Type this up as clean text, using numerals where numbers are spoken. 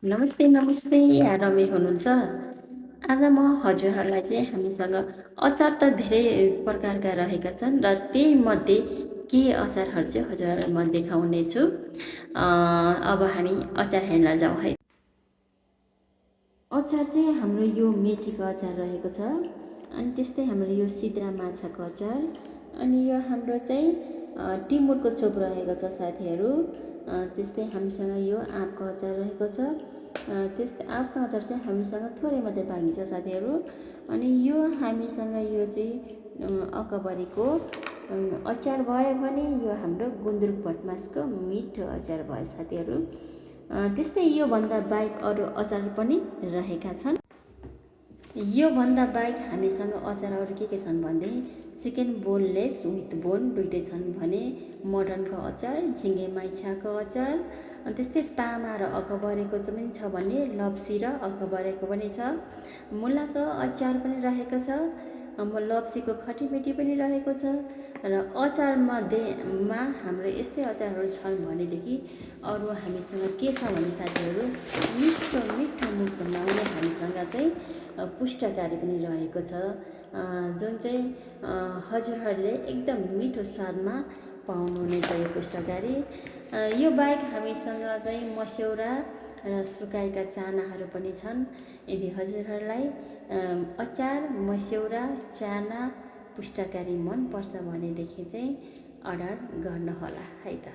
नमस्ते नमस्ते रमे हुनुहुन्छ। आज म हजुरहरूलाई चाहिँ हामीसँग अचार त धेरै प्रकारका रहेका छन् र त्यही मध्ये केही अचारहरू चाहिँ हजुरहरूलाई म देखाउनेछु। अब हामी अचार हेर्न जाउँ है। अचार चाहिँ हाम्रो यो मेथीको अचार रहेको छ, अनि त्यस्तै हाम्रो यो सिद्रा माछाको अचार, अनि यो हाम्रो चाहिँ टिमुरको चोप रहेको छ साथीहरू। त्यस्तै हामीसँग यो आँपको अचार रहेको छ। त्यस्तै आँपको अचार चाहिँ हामीसँग थोरै मात्रै पाइन्छ साथीहरू। अनि यो हामीसँग यो चाहिँ अकबरीको अचार भयो भने यो हाम्रो गुन्द्रुक भटमासको मिठो अचार भयो साथीहरू। त्यस्तै योभन्दा बाहेक अरू अचार पनि रहेका छन्। योभन्दा बाहेक हामीसँग अचारहरू के छन् भने चिकन बोनलेस विथ बोन दुइटै छन् भने मटनको अचार, झिँगे माछाको अचार, अनि त्यस्तै तामा र अकबरेको पनि छ भने लप्सी र अकबरेको पनि छ। मुलाको अचार पनि रहेको छ, लप्सीको खटिपेटी पनि रहेको छ। र अचारमध्येमा हाम्रो यस्तै अचारहरू छन् भनेदेखि अरू हामीसँग के छ भने साथीहरू मिठो मिठो मुखमा लगाउने हामीसँग चाहिँ पुष्टकारी पनि रहेको छ, जुन चाहिँ हजुरहरूले एकदम मिठो स्वादमा पाउनुहुनेछ यो पुष्टकारी। यो बाहेक हामीसँग चाहिँ मस्यौरा र सुकाएका चानाहरू पनि छन्। यदि हजुरहरूलाई अचार, मस्यौरा, चाना, पुष्टकारी मनपर्छ भनेदेखि चाहिँ अर्डर गर्नुहोला है त।